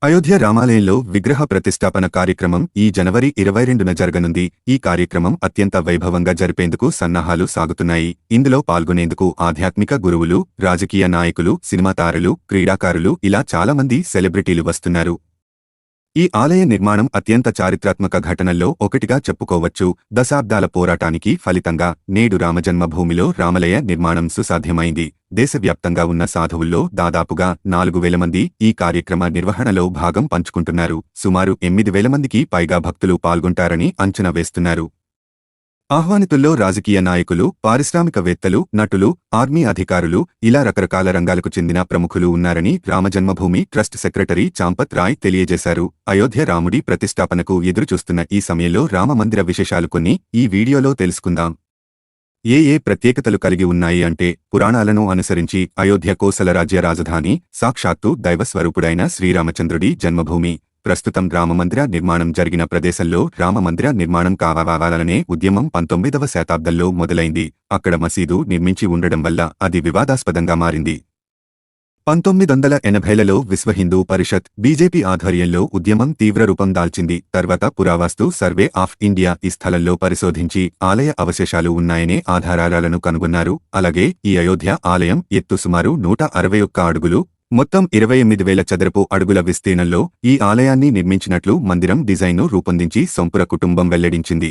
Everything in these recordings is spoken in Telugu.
అయోధ్య రామాలయంలో విగ్రహ ప్రతిష్టాపన కార్యక్రమం ఈ జనవరి 22న జరగనుంది. ఈ కార్యక్రమం అత్యంత వైభవంగా జరిపేందుకు సన్నాహాలు సాగుతున్నాయి. ఇందులో పాల్గొనేందుకు ఆధ్యాత్మిక గురువులు, రాజకీయ నాయకులు, సినిమా తారలు, క్రీడాకారులు ఇలా చాలా మంది సెలబ్రిటీలు వస్తున్నారు. ఈ ఆలయ నిర్మాణం అత్యంత చారిత్రాత్మక ఘటనల్లో ఒకటిగా చెప్పుకోవచ్చు. దశాబ్దాల పోరాటానికి ఫలితంగా నేడు రామజన్మభూమిలో రామలయ నిర్మాణం సుసాధ్యమైంది. దేశవ్యాప్తంగా ఉన్న సాధువుల్లో దాదాపుగా 4,000 మంది ఈ కార్యక్రమ నిర్వహణలో భాగం పంచుకుంటున్నారు. సుమారు 8,000 మందికి పైగా భక్తులు పాల్గొంటారని అంచనా వేస్తున్నారు. ఆహ్వానితుల్లో రాజకీయ నాయకులు, పారిశ్రామికవేత్తలు, నటులు, ఆర్మీ అధికారులు ఇలా రకరకాల రంగాలకు చెందిన ప్రముఖులు ఉన్నారని రామజన్మభూమి ట్రస్ట్ సెక్రటరీ చాంపత్ రాయ్ తెలియజేశారు. అయోధ్య రాముడి ప్రతిష్టాపనకు ఎదురుచూస్తున్న ఈ సమయంలో రామమందిర విశేషాలు కొన్ని ఈ వీడియోలో తెలుసుకుందాం. ఏ ప్రత్యేకతలు కలిగి ఉన్నాయి అంటే, పురాణాలను అనుసరించి అయోధ్య కోసల రాజ్య రాజధాని, సాక్షాత్తు దైవస్వరూపుడైన శ్రీరామచంద్రుడి జన్మభూమి. ప్రస్తుతం రామమందిర నిర్మాణం జరిగిన ప్రదేశంలో రామమందిర నిర్మాణం కావాలనే ఉద్యమం 19వ శతాబ్దంలో మొదలైంది. అక్కడ మసీదు నిర్మించి ఉండడం వల్ల అది వివాదాస్పదంగా మారింది. 1980లలో విశ్వ హిందూ పరిషత్, బీజేపీ ఆధ్వర్యంలో ఉద్యమం తీవ్రరూపం దాల్చింది. తర్వాత పురావస్తు సర్వే ఆఫ్ ఇండియా ఈ స్థలంలో పరిశోధించి ఆలయ అవశేషాలు ఉన్నాయనే ఆధారాలను కనుగొన్నారు. అలాగే ఈ అయోధ్య ఆలయం ఎత్తు సుమారు 161 అడుగులు, మొత్తం 28,000 చదరపు అడుగుల విస్తీర్ణంలో ఈ ఆలయాన్ని నిర్మించినట్లు మందిరం డిజైన్ను రూపొందించి సోంపుర కుటుంబం వెల్లడించింది.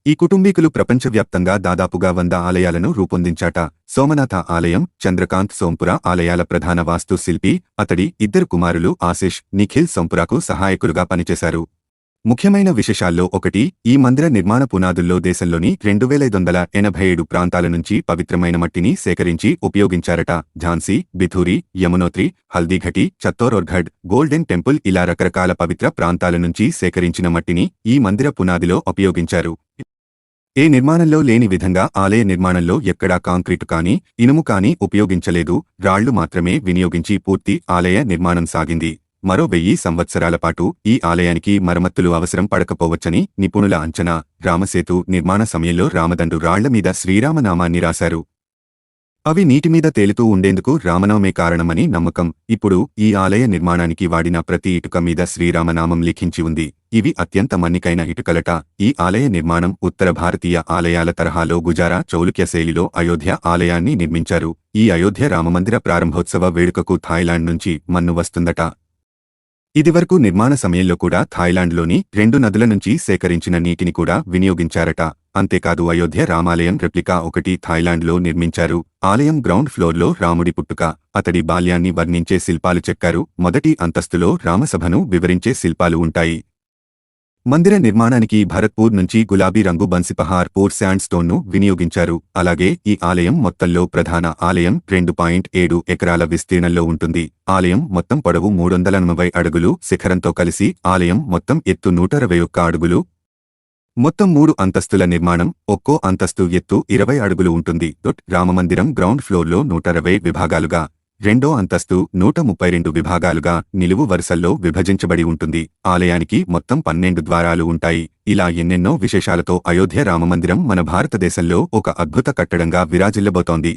ఈ కుటుంబీకులు ప్రపంచవ్యాప్తంగా దాదాపుగా 100 ఆలయాలను రూపొందించాట. సోమనాథ ఆలయం, చంద్రకాంత్ సోంపుర ఆలయాల ప్రధాన వాస్తు శిల్పి. అతడి 2 కుమారులు ఆశిష్, నిఖిల్ సోంపురాకు సహాయకులుగా పనిచేశారు. ముఖ్యమైన విశేషాల్లో ఒకటి, ఈ మందిర నిర్మాణ పునాదుల్లో దేశంలోని 2,587 ప్రాంతాల నుంచి పవిత్రమైన మట్టిని సేకరించి ఉపయోగించారట. ఝాన్సీ, బిథూరి, యమునోత్రి, హల్దీఘటి, చత్తోరోర్ఘడ్, గోల్డెన్ టెంపుల్ ఇలా రకరకాల పవిత్ర ప్రాంతాల నుంచి సేకరించిన మట్టిని ఈ మందిర పునాదిలో ఉపయోగించారు. ఏ నిర్మాణంలో లేని విధంగా ఆలయ నిర్మాణంలో ఎక్కడా కాంక్రీటు కానీ, ఇనుము కానీ ఉపయోగించలేదు. రాళ్లు మాత్రమే వినియోగించి పూర్తి ఆలయ నిర్మాణం సాగింది. మరో 1000 సంవత్సరాల పాటు ఈ ఆలయానికి మరమ్మతులు అవసరం పడకపోవచ్చని నిపుణుల అంచనా. రామసేతు నిర్మాణ సమయంలో రామదండు రాళ్ల మీద శ్రీరామనామాన్ని రాశారు. అవి నీటిమీద తేలుతూ ఉండేందుకు రామనామే కారణమని నమ్మకం. ఇప్పుడు ఈ ఆలయ నిర్మాణానికి వాడిన ప్రతి ఇటుక మీద శ్రీరామనామం లిఖించి ఉంది. ఇవి అత్యంత మన్నికైన ఇటుకలట. ఈ ఆలయ నిర్మాణం ఉత్తర భారతీయ ఆలయాల తరహాలో గుజారా చౌలుక్య శైలిలో అయోధ్య ఆలయాన్ని నిర్మించారు. ఈ అయోధ్య రామమందిర ప్రారంభోత్సవ వేడుకకు థాయిలాండ్ నుంచి మన్ను వస్తుందట. ఇదివరకు నిర్మాణ సమయంలో కూడా థాయిలాండ్లోని 2 నదుల నుంచి సేకరించిన నీటిని కూడా వినియోగించారట. అంతేకాదు అయోధ్య రామాలయం రెప్లికా ఒకటి థాయిలాండ్లో నిర్మించారు. ఆలయం గ్రౌండ్ ఫ్లోర్లో రాముడి పుట్టుక, అతడి బాల్యాన్ని వర్ణించే శిల్పాలు చెక్కారు. మొదటి అంతస్తులో రామసభను వివరించే శిల్పాలు ఉంటాయి. మందిర నిర్మాణానికి భరత్పూర్ నుంచి గులాబీ రంగు బన్సిపహార్ పూర్ శాండ్ స్టోన్ను వినియోగించారు. అలాగే ఈ ఆలయం మొత్తంలో ప్రధాన ఆలయం 2.7 ఎకరాల విస్తీర్ణంలో ఉంటుంది. ఆలయం మొత్తం పొడవు 380 అడుగులు, శిఖరంతో కలిసి ఆలయం మొత్తం ఎత్తు 121 అడుగులు. మొత్తం 3 అంతస్తుల నిర్మాణం, ఒక్కో అంతస్తు ఎత్తు 20 అడుగులు ఉంటుంది. రామమందిరం గ్రౌండ్ ఫ్లోర్లో 160 విభాగాలుగా, రెండో అంతస్తు 132 విభాగాలుగా నిలువు వరుసల్లో విభజించబడి ఉంటుంది. ఆలయానికి మొత్తం 12 ద్వారాలు ఉంటాయి. ఇలా ఎన్నెన్నో విశేషాలతో అయోధ్య రామమందిరం మన భారతదేశంలో ఒక అద్భుత కట్టడంగా విరాజిల్లబోతోంది.